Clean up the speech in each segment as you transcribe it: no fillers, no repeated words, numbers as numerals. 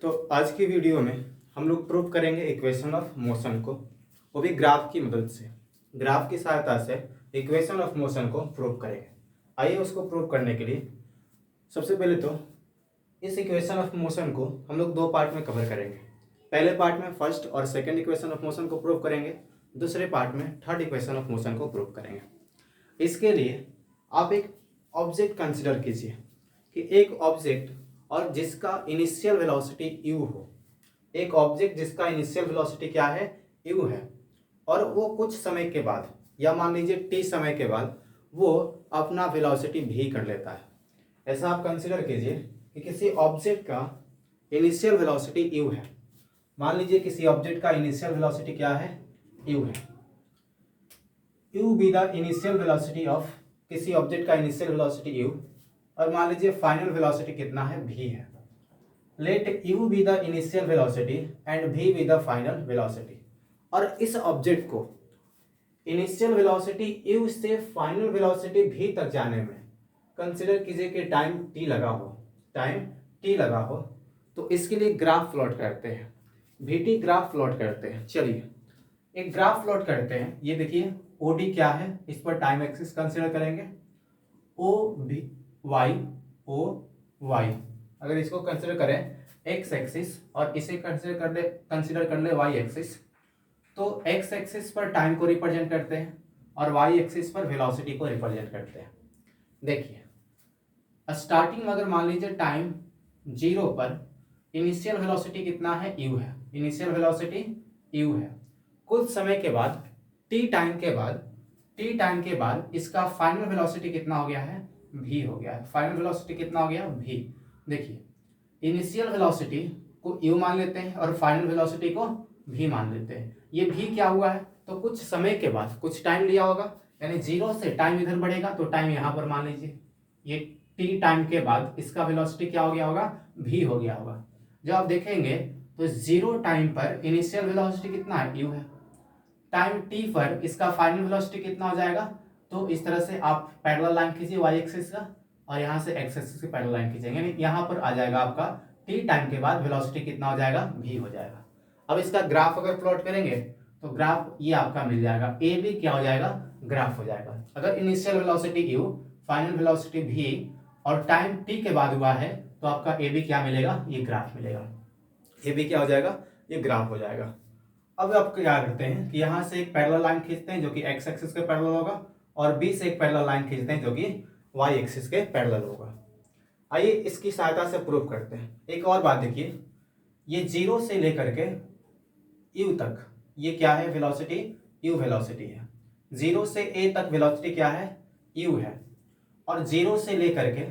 तो आज की वीडियो में हम लोग प्रूव करेंगे इक्वेशन ऑफ मोशन को, वो भी ग्राफ की मदद से। ग्राफ की सहायता से इक्वेशन ऑफ मोशन को प्रूव करेंगे। आइए उसको प्रूव करने के लिए सबसे पहले तो इस इक्वेशन ऑफ मोशन को हम लोग दो पार्ट में कवर करेंगे। पहले पार्ट में फर्स्ट और सेकंड इक्वेशन ऑफ मोशन को प्रूव करेंगे, दूसरे पार्ट में थर्ड इक्वेशन ऑफ मोशन को प्रूव करेंगे। इसके लिए आप एक ऑब्जेक्ट कंसिडर कीजिए कि एक ऑब्जेक्ट और जिसका इनिशियल वेलोसिटी u हो। एक ऑब्जेक्ट जिसका इनिशियल वेलोसिटी क्या है, u है, और वो कुछ समय के बाद या मान लीजिए t समय के बाद वो अपना वेलोसिटी v कर लेता है। ऐसा आप कंसिडर कीजिए कि किसी ऑब्जेक्ट का इनिशियल वेलोसिटी u है। मान लीजिए किसी ऑब्जेक्ट का इनिशियल वेलोसिटी क्या है, u है। u be the initial velocity of किसी ऑब्जेक्ट का इनिशियल वेलोसिटी u, और मान लीजिए फाइनल वेलोसिटी कितना है, v है। Let u be the initial velocity and v be the final velocity. और इस ऑब्जेक्ट को इनिशियल वेलोसिटी u से फाइनल वेलोसिटी v तक जाने में कंसिडर कीजिए कि टाइम t लगा हो। तो इसके लिए ग्राफ प्लॉट करते हैं, vt ग्राफ प्लॉट करते हैं। चलिए एक ग्राफ प्लॉट करते हैं। ये देखिए OD क्या है, इस पर टाइम एक्सिस कंसिडर करेंगे, OY अगर इसको कंसिडर करें एक्स एक्सिस और इसे कंसिडर कर ले वाई एक्सिस, तो एक्स एक्सिस पर टाइम को रिप्रेजेंट करते हैं और वाई एक्सिस पर वेलोसिटी को रिप्रेजेंट करते हैं। देखिए स्टार्टिंग में अगर मान लीजिए टाइम 0 पर इनिशियल वेलोसिटी कितना है, u है। इनिशियल वेलोसिटी u है। कुछ समय के बाद t टाइम के बाद इसका फाइनल वेलोसिटी कितना हो गया है, v हो गया है। फाइनल वेलोसिटी कितना हो गया, v। देखिए इनिशियल वेलोसिटी को u मान लेते हैं और फाइनल वेलोसिटी को v मान लेते हैं। ये v क्या हुआ है, तो कुछ समय के बाद कुछ टाइम लिया होगा, यानी 0 से टाइम इधर बढ़ेगा तो टाइम यहाँ पर मान लीजिए ये t टाइम के बाद इसका वेलोसिटी क्या हो गया होगा, v हो गया होगा। जब आप देखेंगे तो 0 टाइम पर इनिशियल वेलोसिटी कितना है, u है। टाइम t पर इसका फाइनल वेलोसिटी कितना हो जाएगा, तो इस तरह से आप पैरेलल लाइन खींचिए y एक्सिस का और यहाँ से x एक्सिस की पैरेलल लाइन खींचेंगे, यानी यहाँ पर आ जाएगा आपका t टाइम के बाद वेलोसिटी कितना हो जाएगा, v हो जाएगा। अब इसका ग्राफ अगर प्लॉट करेंगे तो ग्राफ ये आपका मिल जाएगा, ए बी क्या हो जाएगा, ग्राफ हो जाएगा। अगर initial velocity u, final velocity v और टाइम t के बाद हुआ है तो आपका ए बी क्या मिलेगा, ये ग्राफ मिलेगा। ए बी क्या हो जाएगा, ये ग्राफ हो जाएगा। अब आप क्या करते हैं कि यहाँ से एक पैरेलल लाइन खींचते हैं जो कि x एक्सिस के पैरेलल होगा, और B से एक पैरेलल लाइन खींचते हैं जो कि y एक्सिस के पैरेलल होगा। आइए इसकी सहायता से प्रूव करते हैं। एक और बात देखिए, ये 0 से लेकर के u तक ये क्या है, वेलोसिटी u वेलोसिटी है। 0 से a तक वेलोसिटी क्या है, u है, और 0 से लेकर के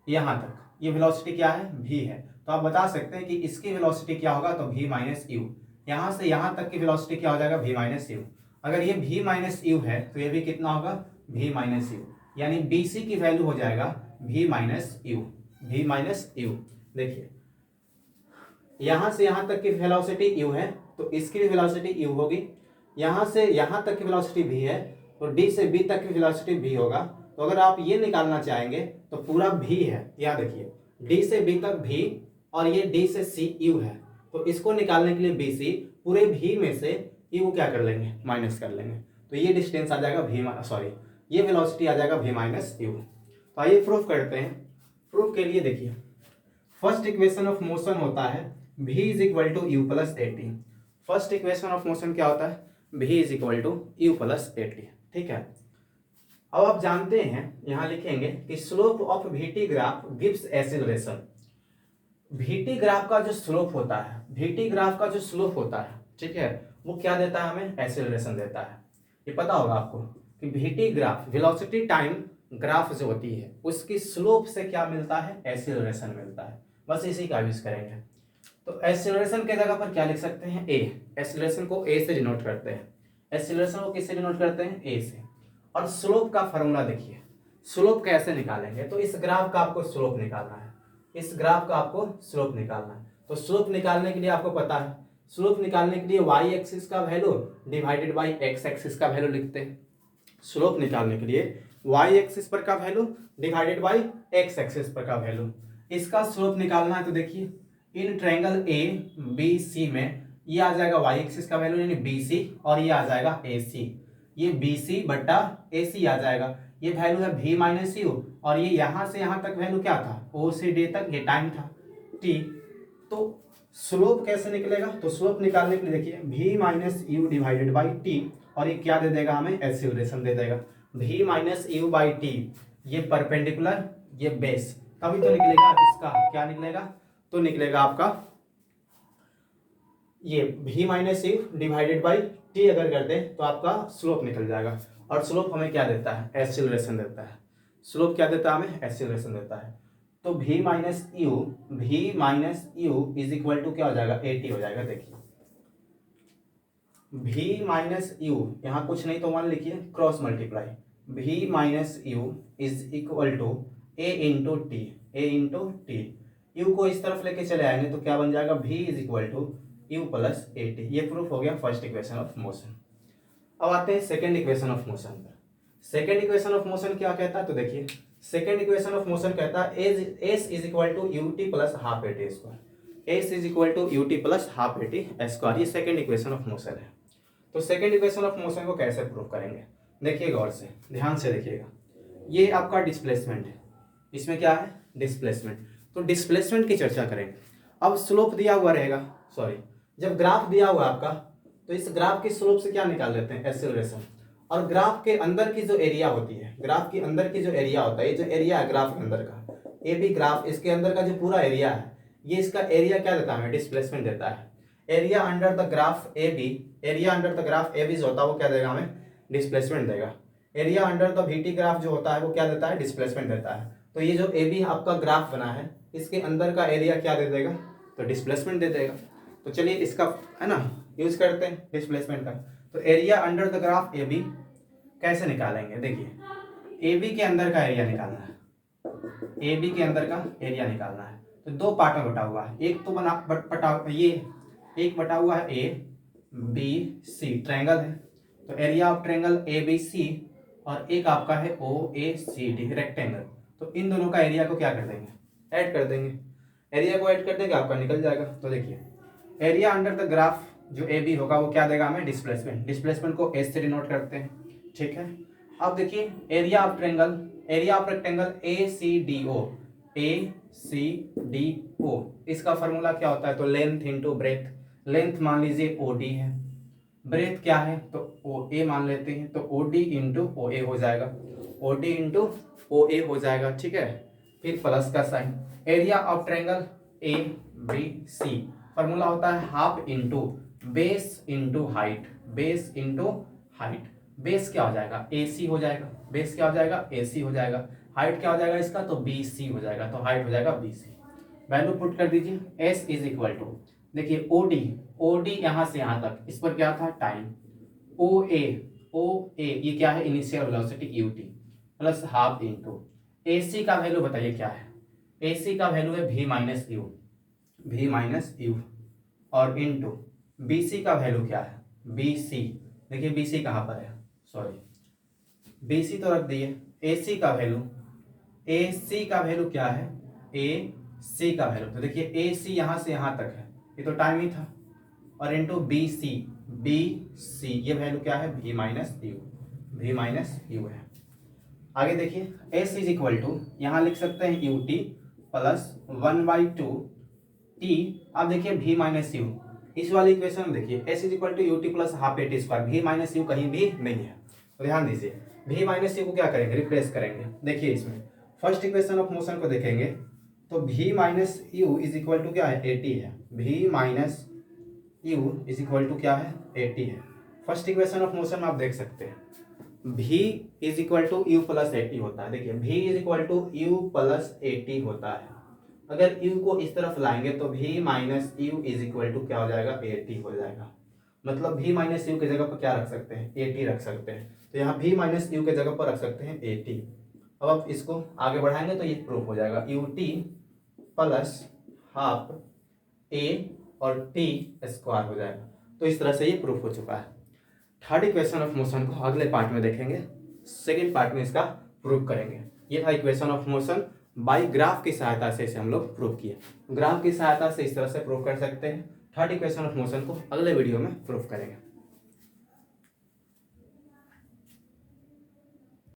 यहाँ तक ये वेलोसिटी क्या है, v है। तो आप बता सकते हैं कि इसकी वेलोसिटी क्या होगा, तो v माइनस यू। यहाँ से यहाँ तक की वेलोसिटी क्या हो जाएगा, v माइनस यू। अगर ये v माइनस यू है तो ये भी कितना होगा, v माइनस यू, यानी BC की वैल्यू हो जाएगा v माइनस यू। देखिए यहाँ से यहाँ तक की वेलोसिटी u है तो इसकी भी वेलोसिटी u होगी। यहाँ से यहाँ तक की वेलोसिटी v है तो D से B तक की वेलोसिटी v होगा। तो अगर आप ये निकालना चाहेंगे तो पूरा v है, यहाँ देखिए D से B तक v और ये D से C u है, तो इसको निकालने के लिए BC पूरे v में से u क्या कर लेंगे, माइनस कर लेंगे। तो ये डिस्टेंस आ जाएगा ये वेलोसिटी आ जाएगा v माइनस यू। तो आइए प्रूफ करते हैं। प्रूफ के लिए देखिए फर्स्ट इक्वेशन ऑफ मोशन होता है v is equal to u plus a t. First equation of motion क्या होता है, v is equal to u plus a t. ठीक है, अब आप जानते हैं यहां लिखेंगे कि slope of vt graph gives acceleration. vt graph का जो स्लोप होता है, ठीक है, वो क्या देता है हमें, एक्सीलरेशन देता है। ये पता होगा आपको कि vt graph velocity time graph जो होती है उसकी स्लोप से क्या मिलता है, एक्सीलरेशन मिलता है। बस इसी का यूज करेंगे। तो एक्सीलरेशन के जगह पर क्या लिख सकते हैं, a। एक्सीलरेशन को a से डिनोट करते हैं। एक्सीलरेशन को किससे डिनोट करते हैं, a से। और स्लोप का फॉर्मूला देखिए, स्लोप कैसे निकालेंगे, तो इस ग्राफ का आपको स्लोप निकालना है। तो स्लोप निकालने के लिए आपको पता है, स्लोप निकालने के लिए y एक्सिस का value divided by x axis का वैल्यू लिखते हैं। स्लोप निकालने के लिए y एक्सिस पर का value divided by x axis पर का वैल्यू। इसका स्लोप निकालना है तो देखिए इन ट्रायंगल ए बी सी में ये आ जाएगा वाई एक्सिस का वैल्यू यानी बी सी, और ये आ जाएगा ए सी, ये बी सी बट्टा ए सी आ जाएगा। ये वैल्यू है v माइनस यू, और ये यहाँ से यहाँ तक वैल्यू क्या था, ओ से डी तक ये टाइम था t। तो स्लोप कैसे निकलेगा, तो स्लोप निकालने के लिए देखिए v minus you divided by T, और ये क्या दे देगा हमें, एक्सीलरेशन दे देगा। v minus you by T, ये परपेंडिकुलर, ये बेस, तभी तो निकलेगा इसका क्या निकलेगा, तो निकलेगा आपका ये v minus you divided by T अगर कर दे तो आपका स्लोप निकल जाएगा। और स्लोप हमें क्या देता है, एक्सीलरेशन देता है। स्लोप क्या देता है हमें, एक्सीलरेशन देता है। तो v minus u is equal to क्या हो जाएगा, ए टी हो जाएगा। देखिए v माइनस यू, यहाँ कुछ नहीं तो मान लिखिए cross multiply, v minus u is equal to a into t, a into t. U को इस तरफ लेके चले आएंगे तो क्या बन जाएगा, v is equal to u plus a t. ये प्रूफ हो गया फर्स्ट इक्वेशन ऑफ मोशन। अब आते हैं सेकेंड इक्वेशन ऑफ मोशन पर। सेकेंड इक्वेशन ऑफ मोशन क्या कहता है, तो देखिए सेकेंड इक्वेशन ऑफ मोशन कहता है s is equal to u t plus half a t square, s is equal to u t plus half a t square. ये second equation of motion है। तो सेकेंड इक्वेशन ऑफ मोशन को कैसे prove करेंगे, देखिए गौर से, ध्यान से देखिएगा। ये आपका डिस्प्लेसमेंट है, इसमें क्या है, डिस्प्लेसमेंट। तो डिस्प्लेसमेंट की चर्चा करेंगे। अब स्लोप दिया हुआ रहेगा, सॉरी, जब ग्राफ दिया हुआ आपका तो इस ग्राफ की स्लोप से क्या निकाल लेते हैं, एक्सीलरेशन। और ग्राफ के अंदर की जो एरिया होती है, ग्राफ के अंदर की जो एरिया होता है, ये जो एरिया है ग्राफ के अंदर का, ए बी ग्राफ, इसके अंदर का जो पूरा एरिया है, ये इसका एरिया क्या देता है हमें, डिस्प्लेसमेंट देता है। Area under the graph a b, area under the graph a b जो होता है वो क्या देगा हमें, डिस्प्लेसमेंट देगा। Area under the v t graph जो होता है वो क्या देता है, डिस्प्लेसमेंट देता है। तो ये जो ए बी आपका ग्राफ बना है, इसके अंदर का एरिया क्या दे देगा, तो डिस्प्लेसमेंट दे देगा। तो चलिए इसका है ना यूज करते हैं डिस्प्लेसमेंट का। तो area under the graph a b कैसे निकालेंगे, देखिए ए बी के अंदर का एरिया निकालना है, ए बी के अंदर का एरिया निकालना है। तो दो पार्ट में बटा हुआ है, एक तो बटा ये एक बटा हुआ है ए बी सी, ट्रायंगल है तो area of triangle a b c, और एक आपका है ओ ए सी डी, रेक्टेंगल। तो इन दोनों का एरिया को क्या कर देंगे, ऐड कर देंगे। एरिया को ऐड कर देंगे आपका निकल जाएगा। तो देखिए एरिया अंडर द ग्राफ जो ए बी होगा वो क्या देगा हमें, डिस्प्लेसमेंट। डिस्प्लेसमेंट को एस से डिनोट करते हैं, ठीक है। अब देखिए area of triangle, area of rectangle a c d o, a c d o, इसका फॉर्मूला क्या होता है, तो लेंथ इंटू ब्रेथ। लेंथ मान लीजिए ओ डी है, ब्रेथ क्या है तो ओ ए मान लेते हैं, तो ओ डी इंटू ओ ए हो जाएगा, ओ डी इंटू ओ ए हो जाएगा, ठीक है। फिर प्लस का sign, area of triangle a b c, formula होता है half into base into height, base into height. Base क्या हो जाएगा, ए सी हो जाएगा, बेस क्या हो जाएगा, ए सी हो जाएगा। हाइट क्या हो जाएगा इसका, तो बी सी हो जाएगा, तो हाइट हो जाएगा बी सी। वैल्यू पुट कर दीजिए, एस इज इक्वल टू, देखिए ओ डी यहाँ से यहाँ तक, इस पर क्या था टाइम, ओ ए ये क्या है, initial velocity u t, plus half into a सी का वैल्यू बताइए क्या है, ए सी का वैल्यू है we minus you, we minus U, और इंटू बी सी का वैल्यू क्या है, बी सी। देखिए बी सी कहाँ पर है, सॉरी बी सी तो रख दिए। ए सी का वैल्यू, ए सी का वैल्यू क्या है, ए सी का वैल्यू, तो देखिए ए सी यहाँ से यहाँ तक है, ये तो टाइम ही था, और इंटू बी सी ये वैल्यू क्या है, we minus you, we minus u है। आगे देखिए एस इज इक्वल टू, यहाँ लिख सकते हैं यू टी प्लस 1/2 टी। अब देखिए वी माइनस यू, इस वाली इक्वेशन में देखिए s is equal to u t plus half a t square, v minus u कहीं भी नहीं है, तो ध्यान दीजिए वी माइनस यू को क्या करेंगे, रिप्लेस करेंगे। देखिए इसमें फर्स्ट इक्वेशन ऑफ मोशन को देखेंगे तो v minus u is equal to क्या है, ए टी है, we minus u is equal to क्या है, ए टी है। फर्स्ट इक्वेशन ऑफ मोशन में आप देख सकते हैं v is equal to u plus a t होता है। देखिए v is equal to u plus a t होता है। अगर u को इस तरफ लाएंगे तो v minus u is equal to क्या हो जाएगा, ए टी हो जाएगा। मतलब v माइनस यू की जगह पर क्या रख सकते हैं, ए टी रख सकते हैं। तो यहाँ v माइनस यू के जगह पर रख सकते हैं ए टी। अब आप इसको आगे बढ़ाएंगे तो ये प्रूफ हो जाएगा, यू टी प्लस हाफ ए और टी स्क्वायर हो जाएगा। तो इस तरह से ये प्रूफ हो चुका है। थर्ड इक्वेशन ऑफ मोशन को अगले पार्ट में देखेंगे, सेकेंड पार्ट में इसका प्रूव करेंगे। ये था equation of motion by graph की सहायता से इसे हम लोग प्रूव किए। ग्राफ की सहायता से इस तरह से प्रूव कर सकते हैं। थर्ड इक्वेशन ऑफ मोशन को अगले वीडियो में प्रूव करेंगे।